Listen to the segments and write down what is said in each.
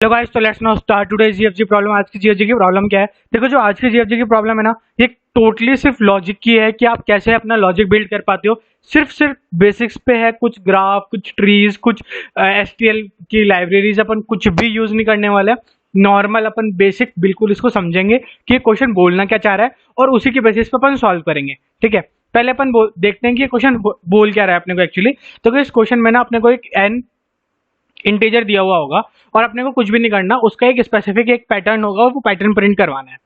तो गाइस, तो let's now start today GFG problem. आज की जीएफजी की प्रॉब्लम क्या है? देखो, जो आज की जीएफजी की प्रॉब्लम है ना, ये टोटली सिर्फ लॉजिक की है कि आप कैसे अपना लॉजिक बिल्ड कर पाते हो। सिर्फ बेसिक्स पे है, कुछ ग्राफ, कुछ ट्रीज, कुछ एसटीएल की लाइब्रेरीज अपन कुछ भी यूज नहीं करने वाले हैं। नॉर्मल अपन बेसिक बिल्कुल इसको समझेंगे कि ये क्वेश्चन बोलना क्या चाह रहा है और उसी के बेसिस पे अपन सॉल्व करेंगे। ठीक है, पहले अपन देखते हैं कि ये क्वेश्चन बोल क्या रहा है अपने को एक्चुअली। तो इस क्वेश्चन में ना अपने को एक एन इंटीजर दिया हुआ होगा और अपने को कुछ भी नहीं करना, उसका एक स्पेसिफिक एक पैटर्न होगा और वो पैटर्न प्रिंट करवाना है।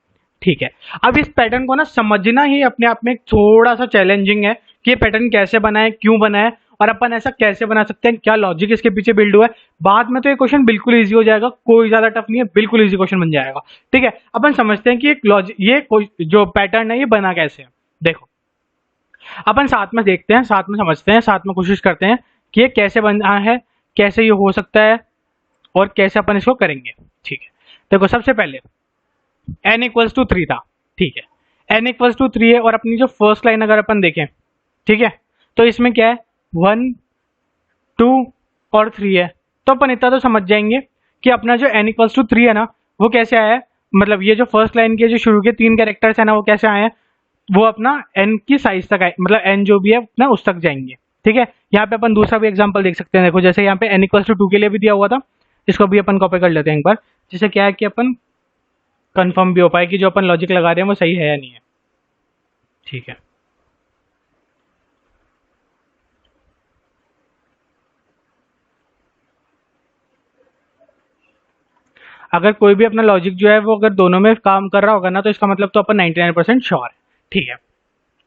ठीक है, अब इस पैटर्न को ना समझना ही अपने आप में थोड़ा सा चैलेंजिंग है कि ये पैटर्न कैसे बना है, क्यों बना है और अपन ऐसा कैसे बना सकते हैं, क्या लॉजिक इसके पीछे बिल्ड हुआ है। बाद में तो ये क्वेश्चन बिल्कुल ईजी हो जाएगा, कोई ज्यादा टफ नहीं है, बिल्कुल ईजी क्वेश्चन बन जाएगा। ठीक है, अपन समझते हैं कि एक लॉजिक, ये जो पैटर्न है ये बना कैसे है। देखो, अपन साथ में देखते हैं, साथ में समझते हैं, साथ में कोशिश करते हैं कि ये कैसे बना है, कैसे ये हो सकता है और कैसे अपन इसको करेंगे। ठीक है, देखो सबसे पहले n इक्वल्स टू 3 था। ठीक है, n इक्वल्स टू 3 है और अपनी जो फर्स्ट लाइन अगर अपन देखें, ठीक है, तो इसमें क्या है, 1 2 और 3 है। तो अपन इतना तो समझ जाएंगे कि अपना जो n इक्वल्स टू 3 है ना, वो कैसे आया है। मतलब ये जो फर्स्ट लाइन के जो शुरू के 3 कैरेक्टर्स है ना, वो कैसे आए हैं, वो अपना n की साइज तक आए, मतलब n जो भी है अपना उस तक जाएंगे। ठीक है, यहाँ पे अपन दूसरा भी एग्जांपल देख सकते हैं। देखो, जैसे यहाँ पे n इक्वल्स टू 2 के लिए भी दिया हुआ था, इसको भी अपन कॉपी कर लेते हैं एक बार, जिससे क्या है कि अपन कंफर्म भी हो पाए कि जो अपन लॉजिक लगा रहे हैं वो सही है या नहीं है। ठीक है, अगर कोई भी अपना लॉजिक जो है वो अगर दोनों में काम कर रहा होगा ना, तो इसका मतलब तो अपन 99% श्योर है। ठीक है,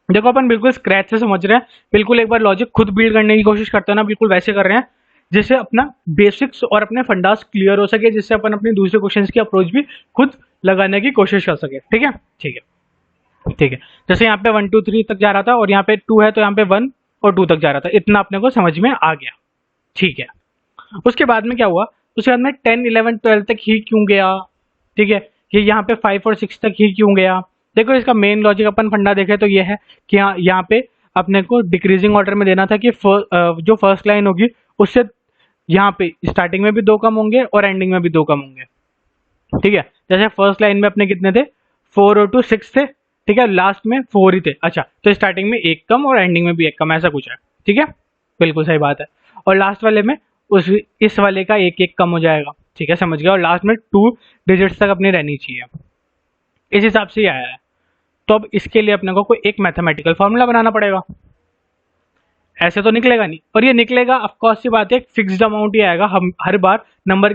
देखो अपन बिल्कुल स्क्रैच से समझ रहे हैं, बिल्कुल एक बार लॉजिक खुद बिल्ड करने की कोशिश करते हैं ना, बिल्कुल वैसे कर रहे हैं जिससे अपना बेसिक्स और अपने फंडास क्लियर हो सके, जिससे अपन अपने दूसरे क्वेश्चंस की अप्रोच भी खुद लगाने की कोशिश कर सके। ठीक है, ठीक है, ठीक है, जैसे यहाँ पे 1 2 3 तक जा रहा था और यहाँ पे 2 है, तो यहाँ पे 1 और 2 तक जा रहा था, इतना अपने को समझ में आ गया। ठीक है, उसके बाद में क्या हुआ, उसके बाद में 10 11 12 तक ही क्यों गया। ठीक है, ये यहाँ पे 5 और 6 तक ही क्यों गया। देखो, इसका मेन लॉजिक अपन फंडा देखे तो ये है कि यहाँ पे अपने को डिक्रीजिंग ऑर्डर में देना था कि जो फर्स्ट लाइन होगी उससे यहाँ पे स्टार्टिंग में भी 2 कम होंगे और एंडिंग में भी 2 कम होंगे। ठीक है, जैसे फर्स्ट लाइन में अपने कितने थे, 4 और 2 6 थे। ठीक है, लास्ट में 4 ही थे। अच्छा, तो स्टार्टिंग में 1 कम और एंडिंग में भी 1 कम, ऐसा कुछ है। ठीक है, बिल्कुल सही बात है। और लास्ट वाले में उस इस वाले का 1 1 कम हो जाएगा। ठीक है, समझ गया। और लास्ट में 2 डिजिट्स तक अपनी रहनी चाहिए, इस हिसाब से ही आया है। तो अब इसके लिए अपने को कोई एक मैथमेटिकल फॉर्मूला बनाना पड़ेगा, ऐसे तो निकलेगा नहीं। और ये निकलेगा ऑफकोर्स सी बात है, फिक्स्ड अमाउंट ही आएगा हम हर बार, नंबर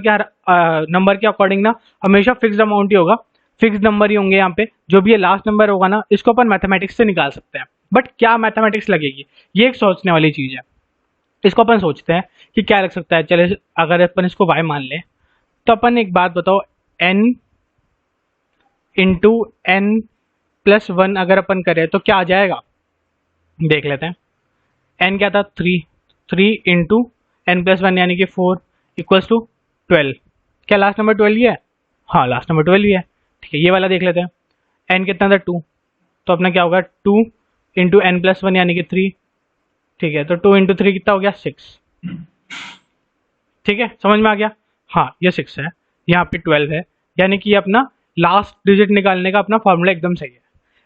के अकॉर्डिंग ना हमेशा फिक्स्ड अमाउंट ही होगा, फिक्स्ड नंबर ही होंगे। यहाँ पे जो भी ये लास्ट नंबर होगा ना, इसको अपन मैथमेटिक्स से निकाल सकते हैं। बट क्या मैथमेटिक्स लगेगी, ये एक सोचने वाली चीज है। इसको अपन सोचते हैं कि क्या लग सकता है। चले, अगर अपन इसको y मान लें, तो अपन एक बात बताओ, n इंटू एन प्लस 1 अगर अपन करें तो क्या आ जाएगा, देख लेते हैं। n क्या था, 3 इंटू एन प्लस 1 यानी कि 4 इक्वल्स टू 12। क्या लास्ट नंबर 12 ही है? हाँ, लास्ट नंबर 12 ही है। ठीक है, ये वाला देख लेते हैं। n कितना था, 2, तो अपना क्या होगा, 2 इंटू एन प्लस 1 यानी कि 3। ठीक है, तो 2 इंटू 3 कितना हो गया, 6। ठीक है, समझ में आ गया। हाँ, ये 6 है, यहाँ पे 12 है, यानी कि अपना लास्ट डिजिट निकालने का अपना फॉर्मूला एकदम सही है।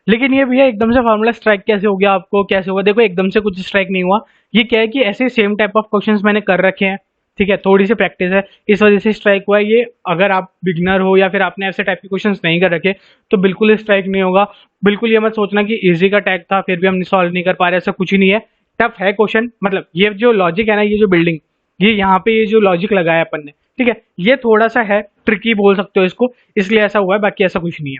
लेकिन ये भैया एकदम से फार्मूला स्ट्राइक कैसे हो गया, आपको कैसे हुआ? देखो, एकदम से कुछ स्ट्राइक नहीं हुआ। ये क्या है कि ऐसे सेम टाइप ऑफ क्वेश्चंस मैंने कर रखे हैं। ठीक है, थोड़ी सी प्रैक्टिस है, इस वजह से स्ट्राइक हुआ है ये। अगर आप बिगनर हो या फिर आपने ऐसे टाइप के क्वेश्चंस नहीं कर रखे, तो बिल्कुल स्ट्राइक नहीं होगा। बिल्कुल ये मत सोचना कि इजी का टैग था फिर भी हम सॉल्व नहीं कर पा रहे, ऐसा कुछ ही नहीं है। टफ है क्वेश्चन, मतलब ये जो लॉजिक है ना, ये जो बिल्डिंग, ये यहाँ पे ये जो लॉजिक लगाया अपन ने, ठीक है, ये थोड़ा सा है ट्रिकी बोल सकते हो इसको, इसलिए ऐसा हुआ है, बाकी ऐसा कुछ नहीं है।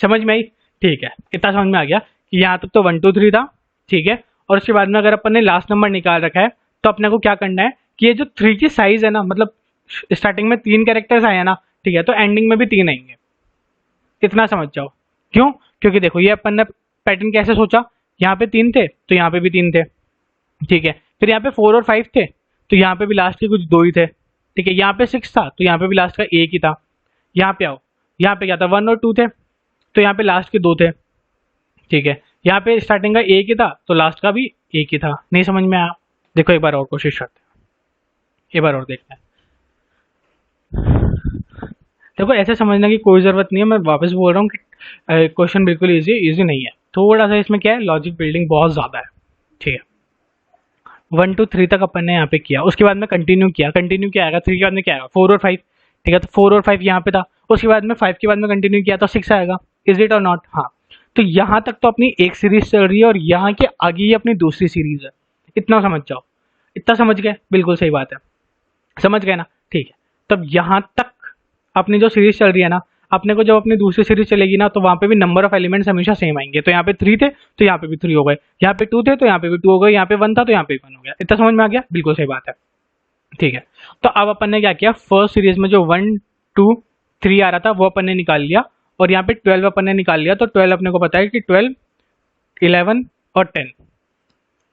समझ में आई? ठीक है, इतना समझ में आ गया कि यहाँ तक तो 1 2 3 था। ठीक है, और उसके बाद में अगर अपन ने लास्ट नंबर निकाल रखा है, तो अपने को क्या करना है कि ये जो 3 की साइज है ना, मतलब स्टार्टिंग में 3 कैरेक्टर्स आए हैं ना, ठीक है, तो एंडिंग में भी 3 आएंगे, इतना समझ जाओ। क्यों? क्योंकि देखो, ये अपन ने पैटर्न कैसे सोचा, यहाँ पे 3 थे तो यहाँ पे भी 3 थे। ठीक है, फिर यहाँ पे 4 और 5 थे, तो यहाँ पे भी लास्ट के कुछ 2 ही थे। ठीक है, यहाँ पे 6 था तो यहाँ पे भी लास्ट का 1 ही था। यहाँ पे आओ, यहाँ पे क्या था, 1 और 2 थे, तो यहाँ पे लास्ट के 2 थे। ठीक है, यहाँ पे स्टार्टिंग का 1 ही था तो लास्ट का भी 1 ही था। नहीं समझ में आया? देखो, एक बार और कोशिश करते हैं, एक बार और देखते हैं। देखो ऐसे समझने की कोई ज़रूरत नहीं है, मैं वापस बोल रहा हूँ कि क्वेश्चन बिल्कुल इजी नहीं है, थोड़ा सा इसमें क्या है, लॉजिक बिल्डिंग बहुत ज़्यादा है। ठीक है, 1 to 3 तक अपन ने यहाँ पे किया, उसके बाद में कंटिन्यू किया आएगा, 3 के बाद में क्या आएगा, 4 और 5। ठीक है, तो 4 और 5 यहाँ पे था, उसके बाद में 5 के बाद में कंटिन्यू किया तो 6 आएगा। इज इट और नॉट? हाँ। तो यहाँ तक तो अपनी एक सीरीज चल रही है और यहाँ के आगे ही अपनी दूसरी सीरीज है। इतना समझ जाओ, इतना समझ गए, बिल्कुल सही बात है, समझ गए ना? ठीक है, तब यहाँ तक अपनी जो सीरीज चल रही है ना, अपने को जब अपनी दूसरी सीरीज चलेगी ना, तो वहाँ पे भी नंबर ऑफ एलिमेंट्स हमेशा सेम आएंगे। तो यहाँ पे 3 थे तो यहाँ पे भी 3 हो गए, यहाँ पे 2 थे तो यहाँ पे भी 2 हो गए, यहाँ पे 1 था तो यहाँ पे भी 1 हो गया। इतना समझ में आ गया? बिल्कुल सही बात है। ठीक है, तो अब अपन ने क्या किया, फर्स्ट सीरीज में जो 1 2 3 आ रहा था वो अपन ने निकाल लिया, और यहाँ पे 12 अपन ने निकाल लिया। तो 12 अपने को पता है कि 12 11 और 10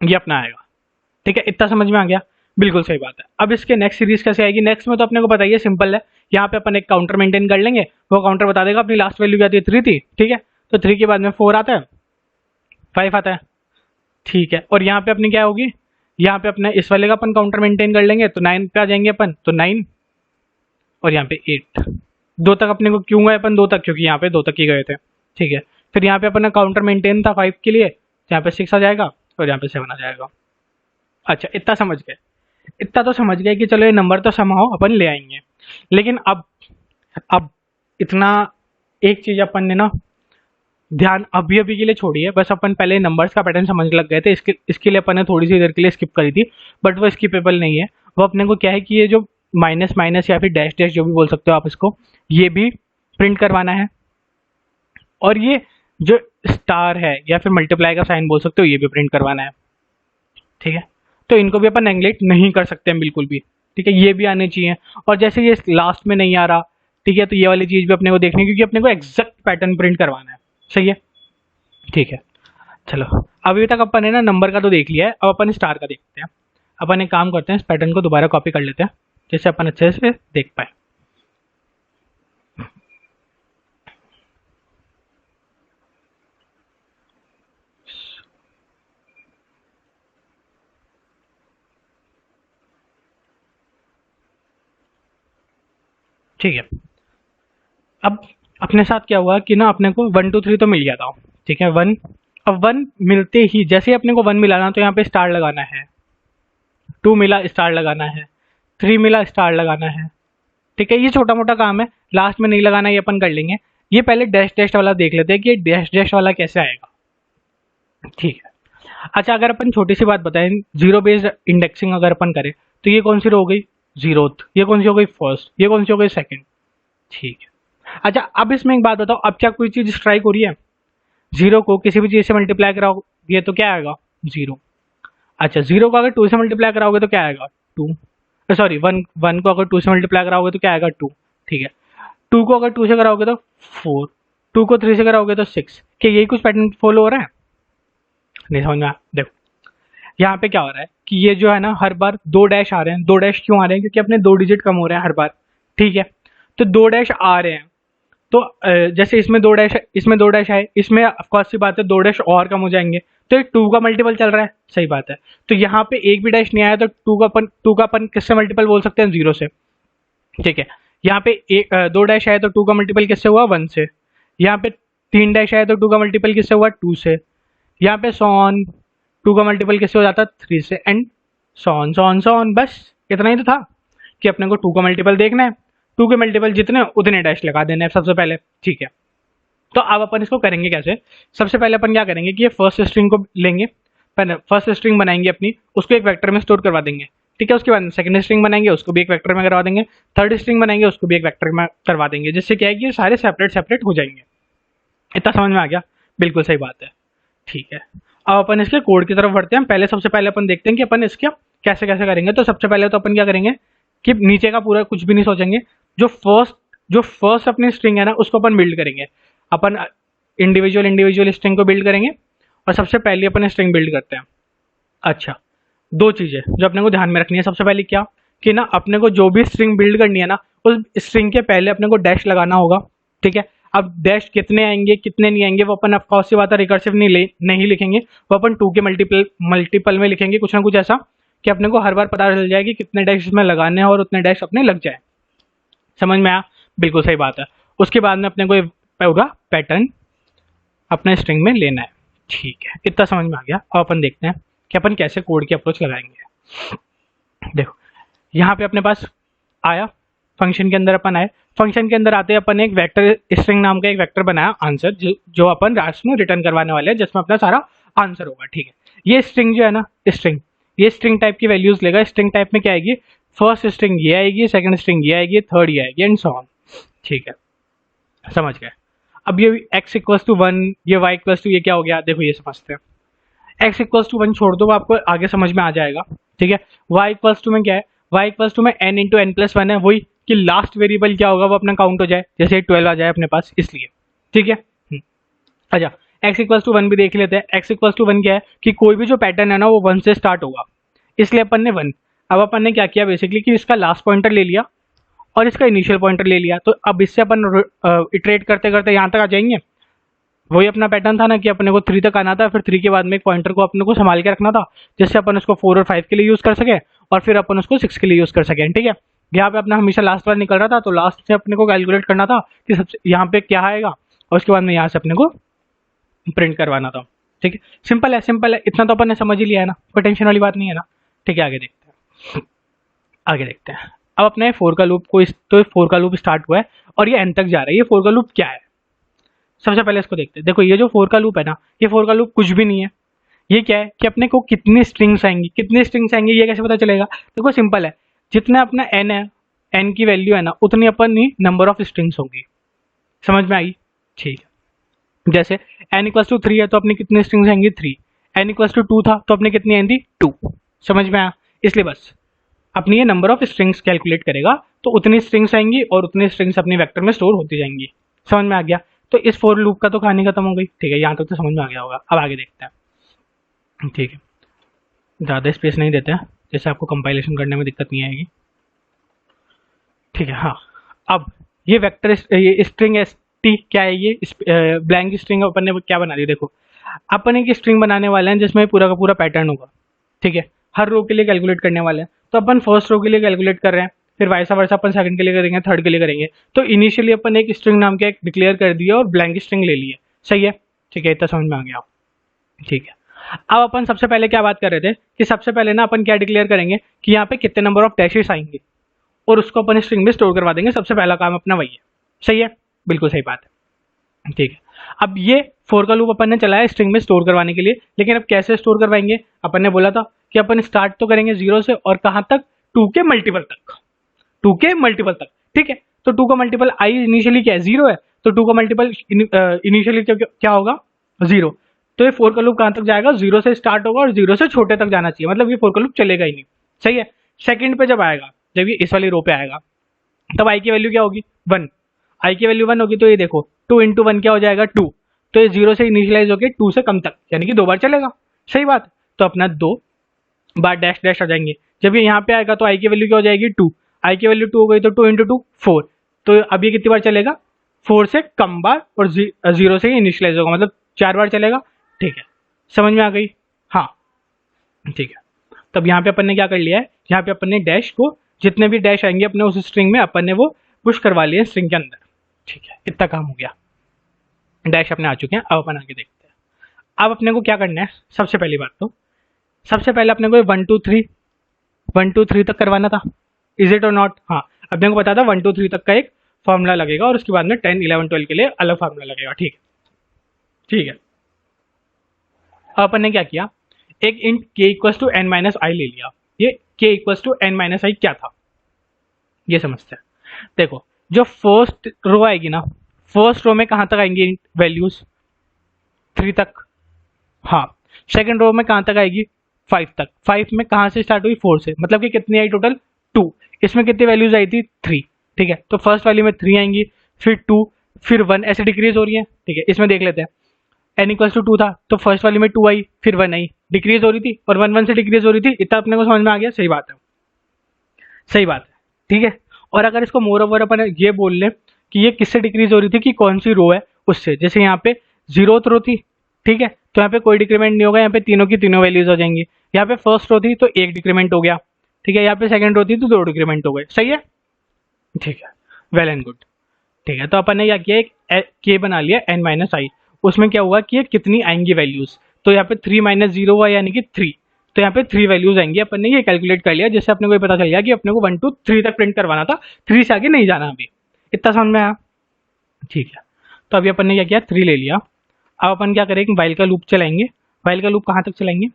ये अपना आएगा। ठीक है, इतना समझ में आ गया? बिल्कुल सही बात है। अब इसके नेक्स्ट सीरीज कैसे आएगी? नेक्स्ट में तो अपने को पता ही है, सिंपल है, यहाँ पे अपन एक काउंटर मेंटेन कर लेंगे, वो काउंटर बता देगा अपनी लास्ट वैल्यू क्या थी, 3 थी। ठीक है, तो 3 के बाद में 4 आता है, 5 आता है। ठीक है, और यहाँ पे अपनी क्या होगी, यहाँ पे अपने इस वाले का अपन काउंटर मेंटेन कर लेंगे, तो 9 पे आ जाएंगे अपन, तो 9 और यहाँ पे 8। 2 तक अपने को क्यों गए अपन 2 तक? क्योंकि यहाँ पे 2 तक ही गए थे। ठीक है, फिर यहाँ पे अपना काउंटर मेंटेन था 5 के लिए, यहाँ पे 6 आ जाएगा और यहाँ पे 7 आ जाएगा। अच्छा, इतना समझ गए? इतना तो समझ गए कि चलो ये नंबर तो समहाउ अपन ले आएंगे। लेकिन अब इतना एक चीज अपन ने ना ध्यान अभी अभी के लिए छोड़ी है, बस अपन पहले नंबर्स का पैटर्न समझ लग गए थे, इसके लिए अपन ने थोड़ी सी देर के लिए स्किप करी थी, बट वो स्किपेबल नहीं है। वो अपने को क्या है कि ये जो माइनस माइनस या फिर डैश डैश जो भी बोल सकते हो आप इसको, ये भी प्रिंट करवाना है, और ये जो स्टार है या फिर मल्टीप्लाई का साइन बोल सकते हो, ये भी प्रिंट करवाना है। ठीक है, तो इनको भी अपन नेग्लेक्ट नहीं कर सकते हैं बिल्कुल भी। ठीक है, ये भी आने चाहिए, और जैसे ये लास्ट में नहीं आ रहा, ठीक है, तो ये वाली चीज़ भी अपने को देखनी है, क्योंकि अपने को एग्जैक्ट पैटर्न प्रिंट करवाना है। सही है? ठीक है, चलो अभी तक अपन ने ना नंबर का तो देख लिया है, अब अपन स्टार का देखते हैं। अपन एक काम करते हैं, इस पैटर्न को दोबारा कॉपी कर लेते हैं, जिससे अपन अच्छे से देख पाए। ठीक है, अब अपने साथ क्या हुआ कि ना अपने को 1 2 3 तो मिल गया था। ठीक है, 1, अब 1 मिलते ही जैसे ही अपने को 1 मिला ना, तो यहाँ पे स्टार लगाना है, 2 मिला स्टार लगाना है, 3 मिला स्टार लगाना है। ठीक है, ये छोटा मोटा काम है, लास्ट में नहीं लगाना, ये अपन कर लेंगे। ये पहले डैश डैश वाला देख लेते हैं कि ये डैश डैश वाला कैसे आएगा। ठीक है, अच्छा अगर अपन छोटी सी बात बताएं, जीरो बेस्ड इंडेक्सिंग अगर अपन करें, तो ये कौन सी रो हो गई, जीरोथ, ये कौन सी हो गई, फर्स्ट, ये कौन सी हो गई, सेकंड। ठीक है, अच्छा अब इसमें एक बात बताओ, अब क्या कोई चीज स्ट्राइक हो रही है? जीरो को किसी भी चीज से मल्टीप्लाई कराओगे तो क्या आएगा, जीरो। अच्छा, जीरो को अगर 2 से मल्टीप्लाई कराओगे तो क्या आएगा, 2। सॉरी, 1 1 को अगर 2 से मल्टीप्लाई कराओगे तो क्या आएगा, 2। ठीक है, 2 को अगर 2 से कराओगे तो 4, 2 को 3 से कराओगे तो 6। क्या यही कुछ पैटर्न फॉलो हो रहा है? नहीं समझ में आया? देखो यहाँ पे क्या हो रहा है कि ये जो है ना, हर बार 2 डैश आ रहे हैं। 2 डैश क्यों आ रहे हैं? क्योंकि अपने 2 डिजिट कम हो रहे हैं हर बार। ठीक है, तो 2 डैश आ रहे हैं, तो जैसे इसमें 2 डैश, इसमें 2 डैश आए, इसमें ऑफकोर्स सी बात है 2 डैश और कम हो जाएंगे, तो ये 2 का मल्टीपल चल रहा है। सही बात है, तो यहाँ पे एक भी डैश नहीं आया, तो 2 का अपन किससे मल्टीपल बोल सकते हैं, 0 से। ठीक है, यहाँ पे 2 डैश आया तो 2 का मल्टीपल किससे हुआ, 1 से। यहाँ पे 3 डैश आया तो 2 का मल्टीपल किससे हुआ, 2 से। यहाँ पे सॉन 2 का मल्टीपल किससे हो जाता है, 3 से, एंड सॉन सॉन सॉन। बस इतना ही तो था कि अपने को 2 का मल्टीपल देखना है, 2 के मल्टीपल जितने उतने डैश लगा देने हैं सबसे पहले। ठीक है, तो अब अपन इसको करेंगे कैसे? सबसे पहले अपन क्या करेंगे कि ये फर्स्ट स्ट्रिंग को लेंगे, पहले फर्स्ट स्ट्रिंग बनाएंगे अपनी, उसको एक वेक्टर में स्टोर करवा देंगे। ठीक है, उसके बाद सेकंड स्ट्रिंग बनाएंगे, उसको भी एक वेक्टर में करवा देंगे। थर्ड स्ट्रिंग बनाएंगे, उसको भी एक वेक्टर में करवा देंगे, जिससे क्या है कि ये सारे सेपरेट सेपरेट हो जाएंगे। इतना समझ में आ गया? बिल्कुल सही बात है। ठीक है, अब अपन इसके कोड की तरफ बढ़ते हैं। पहले सबसे पहले अपन देखते हैं कि अपन इसके कैसे कैसे करेंगे। तो सबसे पहले तो अपन क्या करेंगे कि नीचे का पूरा कुछ भी नहीं सोचेंगे, जो फर्स्ट अपनी स्ट्रिंग है ना, उसको अपन बिल्ड करेंगे। अपन इंडिविजुअल स्ट्रिंग को बिल्ड करेंगे, और सबसे पहले अपन स्ट्रिंग बिल्ड करते हैं। अच्छा, 2 चीज़ें जो अपने को ध्यान में रखनी है। सबसे पहले क्या कि ना, अपने को जो भी स्ट्रिंग बिल्ड करनी है ना, उस स्ट्रिंग के पहले अपने को डैश लगाना होगा। ठीक है, अब डैश कितने आएंगे कितने नहीं आएंगे वो अपन ऑफकोर्स सी बात है रिकर्सिव नहीं लिखेंगे, वो अपन 2 के मल्टीपल में लिखेंगे, कुछ ना कुछ ऐसा कि अपने को हर बार पता चल जाए कि कितने डैश इसमें लगाने हैं और उतने डैश अपने लग जाए। समझ में आया? बिल्कुल सही बात है। उसके बाद में अपने को ये पूरा पैटर्न अपने स्ट्रिंग में लेना है। ठीक है, इतना समझ में आ गया। अब अपन देखते हैं कि अपन कैसे कोड की अप्रोच लगाएंगे। देखो यहाँ पे अपने पास आया, फंक्शन के अंदर अपन आए, फंक्शन के अंदर आते हैं अपन एक वेक्टर स्ट्रिंग नाम का एक वेक्टर बनाया आंसर, जो अपन लास्ट में रिटर्न करवाने वाले हैं, जिसमें अपना सारा आंसर होगा। ठीक है, ये स्ट्रिंग जो है ना, स्ट्रिंग, ये स्ट्रिंग टाइप की वैल्यूज लेगा। स्ट्रिंग टाइप में क्या आएगी, फर्स्ट स्ट्रिंग ये आएगी, सेकंड स्ट्रिंग ये आएगी, थर्ड ये आएगी, एंड सो ऑन। ठीक है, समझ गए। अब ये x इक्वल्स टू 1, ये y इक्वल्स टू, ये क्या हो गया, देखो ये समझते हैं। x इक्वल्स टू 1 छोड़ दो, आपको आगे समझ में आ जाएगा। ठीक है, y इक्वल्स टू में क्या है, y इक्वल्स टू में n इंटू एन प्लस 1 है, वही कि लास्ट वेरिएबल क्या होगा वो अपना काउंट हो जाए, जैसे 12 आ जाए अपने पास, इसलिए। ठीक है, अच्छा, x इक्वल्स टू 1 भी देख लेते हैं। x इक्वल्स टू 1 क्या है कि कोई भी जो पैटर्न है ना वो 1 से स्टार्ट होगा, इसलिए अपन ने 1। अब अपन ने क्या किया बेसिकली कि इसका लास्ट पॉइंटर ले लिया और इसका इनिशियल पॉइंटर ले लिया, तो अब इससे अपन इटरेट करते करते यहाँ तक आ जाएंगे। वही अपना पैटर्न था ना कि अपने को 3 तक आना था, फिर 3 के बाद में एक पॉइंटर को अपने को संभाल के रखना था, जिससे अपन उसको 4 और 5 के लिए यूज़ कर सके, और फिर अपन उसको 6 के लिए यूज़ कर सकें। ठीक है, यहाँ पे अपना हमेशा लास्ट वाला निकल रहा था, तो लास्ट से अपने को कैलकुलेट करना था कि सबसे यहाँ पे क्या आएगा, और उसके बाद में यहाँ से अपने को प्रिंट करवाना था। ठीक है, सिंपल है, सिंपल है, इतना तो अपन ने समझ ही लिया है ना, कोई टेंशन वाली बात नहीं है ना। ठीक है, आगे देखते हैं, आगे देखते हैं। अब अपने फोर का लूप को तो फोर का लूप स्टार्ट हुआ है और ये एन तक जा रहा है। ये फोर का लूप क्या है, सबसे पहले इसको देखते हैं। देखो ये जो फोर का लूप है ना, ये फोर का लूप कुछ भी नहीं है। ये क्या है कि अपने को कितनी स्ट्रिंग्स आएंगी, कितनी स्ट्रिंग्स आएंगी ये कैसे पता चलेगा। देखो सिंपल है, जितना अपना एन है, एन की वैल्यू है ना, उतनी अपन ही नंबर ऑफ स्ट्रिंग्स होगी। समझ में आई। ठीक है, जैसे एन इक्वल्स टू 3 है तो अपनी कितनी स्ट्रिंग्स आएंगी 3। एन इक्वल्स टू 2 था तो अपनी कितनी आएंगी 2। समझ में आया, इसलिए बस अपनी ये नंबर ऑफ स्ट्रिंग्स कैलकुलेट करेगा तो उतनी स्ट्रिंग्स आएंगी और उतनी स्ट्रिंग्स अपने वेक्टर में स्टोर होती जाएंगी। समझ में आ गया। तो इस फोर लूप का तो कहानी खत्म हो गई। ठीक है, यहाँ तक तो समझ में आ गया होगा। अब आगे देखते हैं। ठीक है, ज़्यादा स्पेस नहीं देते हैं, जैसे आपको कंपाइलेशन करने में दिक्कत नहीं आएगी। ठीक है, हाँ, अब ये वेक्टर, ये स्ट्रिंग एस टी क्या है, ये ब्लैंक स्ट्रिंग अपन ने क्या बना दी। देखो अपन एक स्ट्रिंग बनाने वाले हैं जिसमें पूरा का पूरा पैटर्न होगा। ठीक है, हर रो के लिए कैलकुलेट करने वाले हैं, तो अपन फर्स्ट रो के लिए कैलकुलेट कर रहे हैं, फिर वाइसा वर्सा अपन सेकंड के लिए करेंगे, थर्ड के लिए करेंगे। तो इनिशियली अपन एक स्ट्रिंग नाम का एक डिक्लेयर कर दिया और ब्लैंक स्ट्रिंग ले लिए। सही है, ठीक है, इतना समझ में आ गया। ठीक है, अब अपन सबसे पहले क्या बात कर रहे थे कि सबसे पहले ना अपन क्या डिक्लेयर करेंगे कि यहाँ पे कितने नंबर ऑफ डैशेस आएंगे और उसको अपन स्ट्रिंग में स्टोर करवा देंगे। सबसे पहला काम अपना वही है। सही है, बिल्कुल सही बात है। ठीक है, अब ये फोर का लूप अपन ने चलाया स्ट्रिंग में स्टोर करवाने के लिए, लेकिन अब कैसे स्टोर करवाएंगे। अपन ने बोला था कि अपन स्टार्ट तो करेंगे 0 से और कहाँ तक, 2 के मल्टीपल तक, 2 के मल्टीपल तक। ठीक है, तो 2 का मल्टीपल आई इनिशियली क्या है 0 है, तो 2 का मल्टीपल इनिशियली क्या होगा 0। तो ये फोर का लूप कहाँ तक जाएगा, 0 से स्टार्ट होगा और 0 से छोटे तक जाना चाहिए, मतलब ये फोर का लूप चलेगा ही नहीं। सही है, सेकंड पे जब आएगा, जब ये इस वाली रो पे आएगा, तब आई की वैल्यू क्या होगी 1। आई की वैल्यू 1 होगी तो ये देखो 2 इंटू 1 क्या हो जाएगा 2। तो ये 0 से इनिशियलाइज होकर 2 से कम तक, यानी कि 2 बार चलेगा। सही बात, तो अपना 2 बार डैश डैश आ जाएंगे। जब ये यहाँ पे आएगा तो आई की वैल्यू क्या हो जाएगी 2। आई की वैल्यू 2 हो गई तो 2 इंटू 2 4। तो अब ये कितनी बार चलेगा 4 से कम बार, और 0 से ही इनिशियलाइज होगा, मतलब 4 बार चलेगा। ठीक है, समझ में आ गई। हाँ, ठीक है, तब यहाँ पे अपन ने क्या कर लिया है, यहाँ पे अपन ने डैश को, जितने भी डैश आएंगे अपने उस स्ट्रिंग में, अपन ने वो पुश करवा लिए स्ट्रिंग के अंदर। ठीक है, इतना काम हो गया, डैश अपने आ चुके हैं। अब अपन आगे देखते हैं। अब अपने को क्या करना है, सबसे पहली बात तो सबसे पहले अपने को 1 2 3 तक करवाना था। इज इट और नॉट। हाँ, अपने को पता था 1 2 3 तक का एक फॉर्मूला लगेगा और उसके बाद में 10 11 12 के लिए अलग फार्मूला लगेगा। ठीक है, ठीक है, अब अपन ने क्या किया, एक int k equals to n minus i ले लिया। ये k equals to n minus i क्या था ये समझते हैं। देखो जो फर्स्ट रो आएगी ना, फर्स्ट रो में कहाँ तक आएंगी वैल्यूज 3 तक। हाँ, सेकंड रो में कहाँ तक आएगी 5 तक। 5 में कहाँ से स्टार्ट हुई 4 से, मतलब कि कितनी आई टोटल 2। इसमें कितनी वैल्यूज आई थी 3। ठीक है, तो फर्स्ट वाली में 3 आएंगी, फिर 2, फिर 1, ऐसे डिक्रीज हो रही है। ठीक है, इसमें देख लेते हैं। n इक्वल्स टू 2 था तो फर्स्ट वाली में 2 आई, फिर 1 आई, डिक्रीज हो रही थी, और 1 1 से डिक्रीज हो रही थी। इतना अपने को समझ में आ गया। सही बात है, सही बात है। ठीक है, और अगर इसको मोर ओवर अपन ये बोल लें कि ये किससे डिक्रीज हो रही थी, कि कौन सी रो है उससे। जैसे यहाँ पे 0th रो थी, ठीक है, तो यहाँ पे कोई डिक्रीमेंट नहीं होगा, यहाँ पे तीनों की तीनों वैल्यूज हो जाएंगी। यहाँ पे फर्स्ट रो थी तो 1 डिक्रीमेंट हो गया। ठीक है, यहाँ पे सेकंड रो थी तो 2 डिक्रीमेंट हो गए। सही है, ठीक है, वेल एंड गुड। ठीक है, तो अपन ने क्या किया, एक के बना लिया n माइनस आई। उसमें क्या हुआ कि ये कितनी आएंगी वैल्यूज, तो यहाँ पे 3 माइनस जीरो हुआ यानी कि 3, तो यहाँ पे 3 वैल्यूज आएंगी। अपन ने ये कैलकुलेट कर लिया, जिससे अपने को ये पता चल गया कि अपने को 1 to 3 तक प्रिंट करवाना था, 3 से आगे नहीं जाना अभी। इतना समझ में आया? ठीक है, तो अभी अपन ने क्या किया, 3 ले लिया। अब अपन क्या करेंगे, वाइल का लूप चलाएंगे। वाइल का लूप कहाँ तक चलाएंगे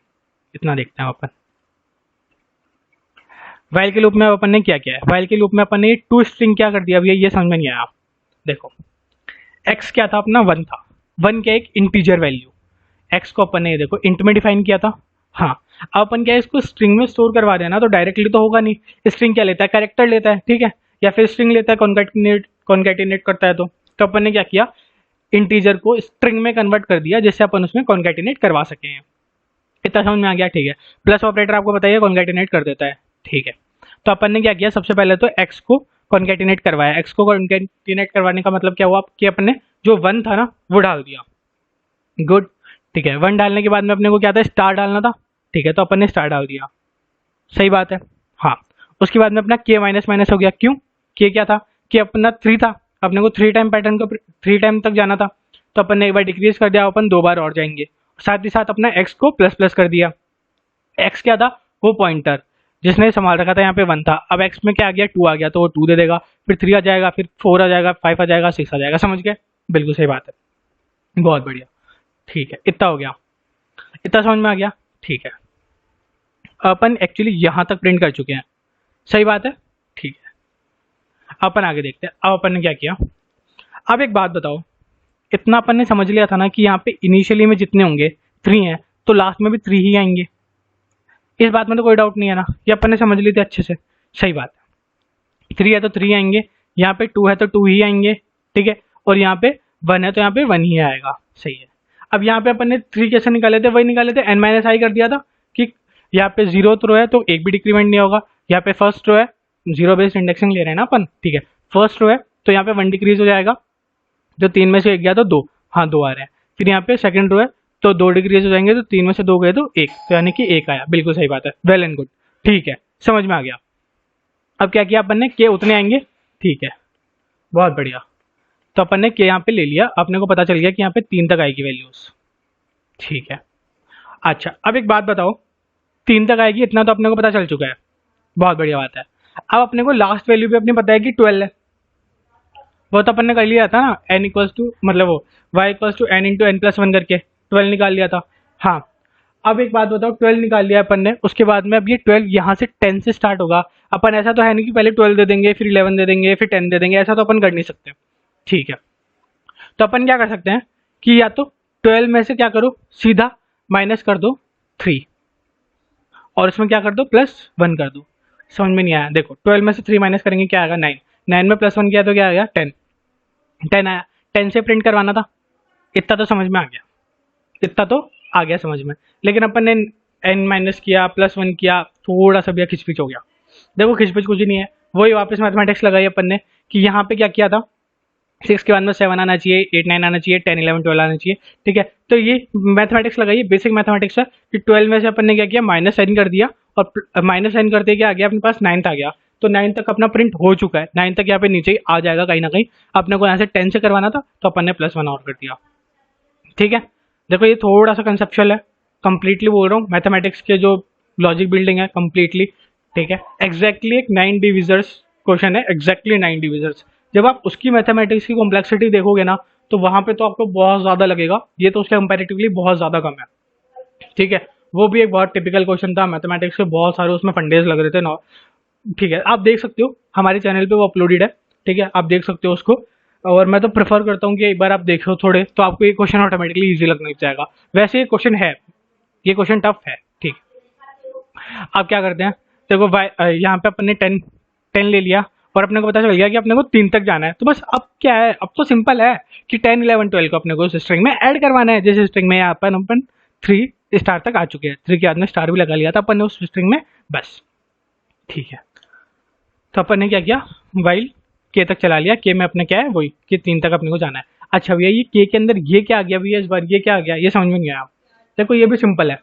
इतना देखते हैं अपन। वाइल के लूप में अपन ने क्या किया है, वाइल के लूप में अपन ने टू स्ट्रिंग क्या कर दिया, अभी ये समझ में नहीं आया। देखो x क्या था अपना, 1 था। 1 क्या, एक इंटीजर वैल्यू। x को अपन ने देखो इंट में डिफाइन किया था। हाँ, अब अपन क्या है, इसको स्ट्रिंग में स्टोर करवा देना, तो डायरेक्टली तो होगा नहीं। स्ट्रिंग क्या लेता है, कैरेक्टर लेता है, ठीक है, या फिर स्ट्रिंग लेता है कॉन्कैटिनेट करता है। तो अपन ने क्या किया, इंटीजर को स्ट्रिंग में कन्वर्ट कर दिया, जिससे अपन उसमें कॉन्कैटिनेट करवा सके हैं। इतना समझ में आ गया? ठीक है, प्लस ऑपरेटर आपको बताइए कॉन्कैटिनेट कर देता है। ठीक है, तो अपन ने क्या किया, सबसे पहले तो x को कॉन्कैटिनेट करवाया। x को कॉन्कैटिनेट करवाने का मतलब क्या हुआ कि अपन ने जो 1 था ना वो डाल दिया। गुड, ठीक है, 1 डालने के बाद में अपने को क्या था, स्टार डालना था। ठीक है, तो अपन ने स्टार डाल दिया, सही बात है। हाँ, उसके बाद में अपना k माइनस माइनस हो गया। क्यों, k क्या था, k अपना 3 था, अपने को 3 टाइम पैटर्न को 3 टाइम तक जाना था, तो अपन ने एक बार डिक्रीज कर दिया, अपन 2 बार और जाएंगे। साथ ही साथ अपना x को प्लस प्लस कर दिया। x क्या था, वो पॉइंटर जिसने संभाल रखा था, यहाँ पे 1 था। अब x में क्या आ गया, 2 आ गया, तो वो 2 दे देगा, फिर 3 आ जाएगा, फिर 4 आ जाएगा, 5 आ जाएगा, 6 आ जाएगा। समझ गए? बिल्कुल सही बात है, बहुत बढ़िया। ठीक है, इतना हो गया, इतना समझ में आ गया। ठीक है, अपन एक्चुअली यहाँ तक प्रिंट कर चुके हैं, सही बात है। ठीक है, अपन आगे देखते हैं। अब अपन ने क्या किया, अब एक बात बताओ, इतना अपन ने समझ लिया था ना कि यहाँ पे इनिशियली में जितने होंगे 3 हैं, तो लास्ट में भी 3 ही आएंगे। इस बात में तो कोई डाउट नहीं है ना, ये अपन ने समझ ली थी अच्छे से, सही बात है। 3 है तो 3 आएंगे, यहाँ पे 2 है तो 2 ही आएंगे, ठीक है, और यहाँ पे 1 है तो यहाँ पे 1 ही आएगा, सही है। अब यहाँ पे अपन ने 3 कैसे निकाले थे, वही निकाले थे, n माइनस आई कर दिया था कि यहाँ पे 0th रो है तो एक भी डिक्रीमेंट नहीं होगा। यहाँ पे फर्स्ट रो है, जीरो बेस्ड इंडेक्सिंग ले रहे हैं ना अपन, ठीक है, फर्स्ट रो है तो यहाँ पे 1 डिक्रीज हो जाएगा, जो 3 में से 1 गया तो 2, हाँ 2 आ रहे हैं। फिर यहाँ पे सेकंड रो है तो 2 डिक्रीज हो जाएंगे, तो 3 में से 2 गए तो 1, तो यानी कि 1 आया। बिल्कुल सही बात है, वेल एंड गुड, ठीक है, समझ में आ गया। अब क्या किया अपन ने, के उतने आएंगे, ठीक है, बहुत बढ़िया। तो अपन ने के यहाँ पे ले लिया, अपने को पता चल गया कि यहाँ पे 3 तक आएगी वैल्यूज, ठीक है। अच्छा, अब एक बात बताओ, 3 तक आएगी इतना तो अपने को पता चल चुका है, बहुत बढ़िया बात है। अब अपने को लास्ट वैल्यू भी अपने पता है कि 12 है, वो तो अपन ने कर लिया था ना, n इक्वल्स टू मतलब वो y equals to n into n plus 1 करके 12 निकाल लिया था। हाँ, अब एक बात बताओ, 12 निकाल लिया अपन ने, उसके बाद में अब ये 12 यहाँ से 10 से स्टार्ट होगा। अपन ऐसा तो है नहीं कि पहले 12 दे देंगे फिर 11 दे देंगे फिर 10 दे देंगे, ऐसा तो अपन कर नहीं सकते, ठीक है। तो अपन क्या कर सकते हैं कि या तो 12 में से क्या करो, सीधा माइनस कर दो 3, और इसमें क्या कर दो, प्लस 1 कर दो। समझ में नहीं आया? देखो 12 में से 3 माइनस करेंगे क्या आएगा, 9, 9 में प्लस 1 किया तो क्या आएगा, 10, 10 आया। 10 से प्रिंट करवाना था, इतना तो समझ में आ गया, इतना तो आ गया समझ में। लेकिन अपन ने n माइनस किया, प्लस 1 किया, थोड़ा सा भैया खिचपिच हो गया। देखो खिचपिच कुछ नहीं है, वही वापस मैथमेटिक्स लगाई अपन ने कि यहाँ पे क्या किया था, 6 के बाद में 7 आना चाहिए, 8 9 आना चाहिए, 10 11 12 आना चाहिए, ठीक है। तो ये मैथमेटिक्स लगाइए, बेसिक मैथमेटिक्स है कि 12 में से अपन ने क्या किया, माइनस साइन कर दिया, और माइनस साइन करते क्या आ गया अपने पास, 9 आ गया। तो 9 तक अपना प्रिंट हो चुका है, 9 तक यहाँ पे नीचे ही आ जाएगा कहीं ना कहीं। अपने को यहाँ से 10 से करवाना था तो अपन ने प्लस 1 और कर दिया, ठीक है। देखो ये थोड़ा सा कंसेप्चुअल है, कंप्लीटली बोल रहा हूँ, मैथमेटिक्स के जो लॉजिक बिल्डिंग है कंप्लीटली, ठीक है। एग्जैक्टली एक 9 डिविजर्स क्वेश्चन है, एग्जैक्टली 9 डिविजर्स। जब आप उसकी मैथमेटिक्स की कॉम्प्लेक्सिटी देखोगे ना, तो वहाँ पे तो आपको बहुत ज़्यादा लगेगा, ये तो उसके कंपैरेटिवली बहुत ज़्यादा कम है, ठीक है। वो भी एक बहुत टिपिकल क्वेश्चन था मैथमेटिक्स के, बहुत सारे उसमें फंडेज लग रहे थे ना, ठीक है। आप देख सकते हो हमारे चैनल पे वो अपलोडेड है, ठीक है, आप देख सकते हो उसको। और मैं तो प्रेफर करता हूँ कि एक बार आप देखो थोड़े, तो आपको ये क्वेश्चन ऑटोमेटिकली इजी लगने लग जाएगा। वैसे ये क्वेश्चन है, ये क्वेश्चन टफ है, ठीक। आप क्या करते हैं, देखो यहाँ पे अपन ने 10 ले लिया, और अपने को पता चल गया कि अपने को 3 तक जाना है। तो बस अब क्या है, अब तो सिंपल है कि 10 11 12 को अपने को उस स्ट्रिंग में ऐड करवाना है। जिस स्ट्रिंग में यहाँ पर अपन 3 स्टार तक आ चुके हैं, 3 के बाद में स्टार भी लगा लिया था अपन ने उस स्ट्रिंग में, बस, ठीक है। तो अपन ने क्या किया, वाइल के तक चला लिया, के में अपने क्या है वही कि 3 तक अपने को जाना है। अच्छा भैया ये के अंदर ये क्या आ गया भैया, इस बार ये क्या आ गया, ये समझ में नहीं आया। देखो ये भी सिंपल है,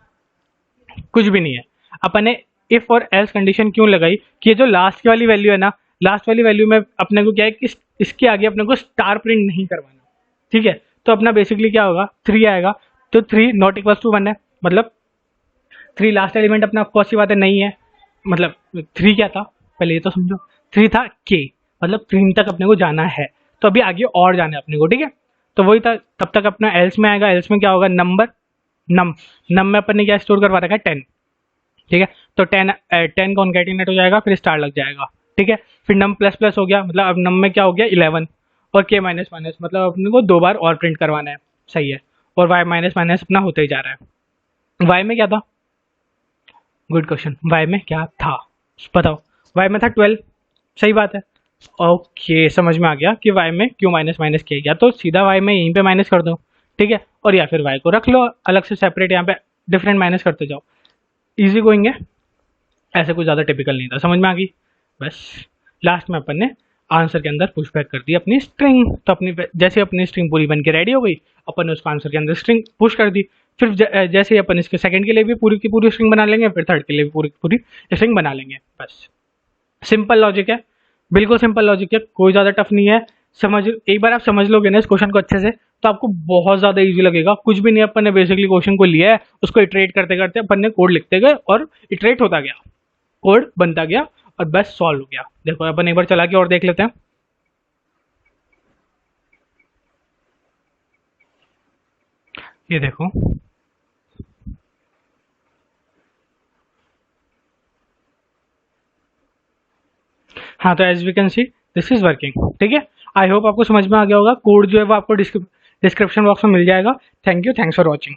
कुछ भी नहीं है। अपन ने इफ और एल्स कंडीशन क्यों लगाई कि ये जो लास्ट की वाली वैल्यू है ना, लास्ट वाली वैल्यू में अपने को क्या है कि इसके आगे अपने को स्टार प्रिंट नहीं करवाना, ठीक है। तो अपना बेसिकली क्या होगा, 3 आएगा, तो 3 नॉट इक्वल टू 1 है, मतलब 3 लास्ट एलिमेंट अपना कौन सी बात है, नहीं है, मतलब 3 क्या था पहले ये तो समझो, 3 था के, मतलब 3 तक अपने को जाना है, तो अभी आगे और जाना है अपने को, ठीक है। तो वही था, तब तक अपना एल्स में आएगा, एल्स में क्या होगा, नंबर नम में अपन ने क्या स्टोर करवा रखा है, 10, ठीक है। तो 10 कॉन्कैटिनेट हो जाएगा, फिर स्टार लग जाएगा, ठीक है। फिर नम प्लस प्लस हो गया, मतलब अब नम में क्या हो गया, 11, और के माइनस माइनस, मतलब अपने को 2 बार और प्रिंट करवाना है, सही है। और वाई माइनस माइनस अपना होता ही जा रहा है। वाई में क्या था, गुड क्वेश्चन, वाई में क्या था बताओ, वाई में था 12, सही बात है। ओके, समझ में आ गया कि वाई में क्यों माइनस माइनस किया गया, तो सीधा वाई में यहीं पे माइनस कर दो, ठीक है। और या फिर वाई को रख लो अलग से सेपरेट, यहाँ पे डिफरेंट माइनस करते जाओ, इजी गोइंग है, ऐसे कुछ ज़्यादा टिपिकल नहीं था, समझ में आ गई। बस लास्ट में अपन ने आंसर के अंदर पुश बैक कर दी अपनी स्ट्रिंग, तो अपनी जैसे अपनी स्ट्रिंग पूरी बन के रेडी हो गई, अपन ने उसको आंसर के अंदर स्ट्रिंग पुश कर दी। फिर जैसे ही अपन इसके सेकंड के लिए भी पूरी की पूरी स्ट्रिंग बना लेंगे, फिर थर्ड के लिए भी पूरी की पूरी स्ट्रिंग बना लेंगे। बस सिंपल लॉजिक है, बिल्कुल सिंपल लॉजिक है, कोई ज़्यादा टफ नहीं है। समझ, एक बार आप समझ लोगे ना इस क्वेश्चन को अच्छे से, तो आपको बहुत ज़्यादा इजी लगेगा। कुछ भी नहीं, अपन ने बेसिकली क्वेश्चन को लिया है, उसको इटरेट करते करते अपन ने कोड लिखते गए और इटरेट होता गया, कोड बनता गया और बस सॉल्व हो गया। देखो अपन एक बार चला के और देख लेते हैं। ये देखो, हाँ, तो as we can see this is working, ठीक है। आई होप आपको समझ में आ गया होगा। कोड जो है वो आपको डिस्क्रिप्शन बॉक्स में मिल जाएगा। Thank you, thanks for watching.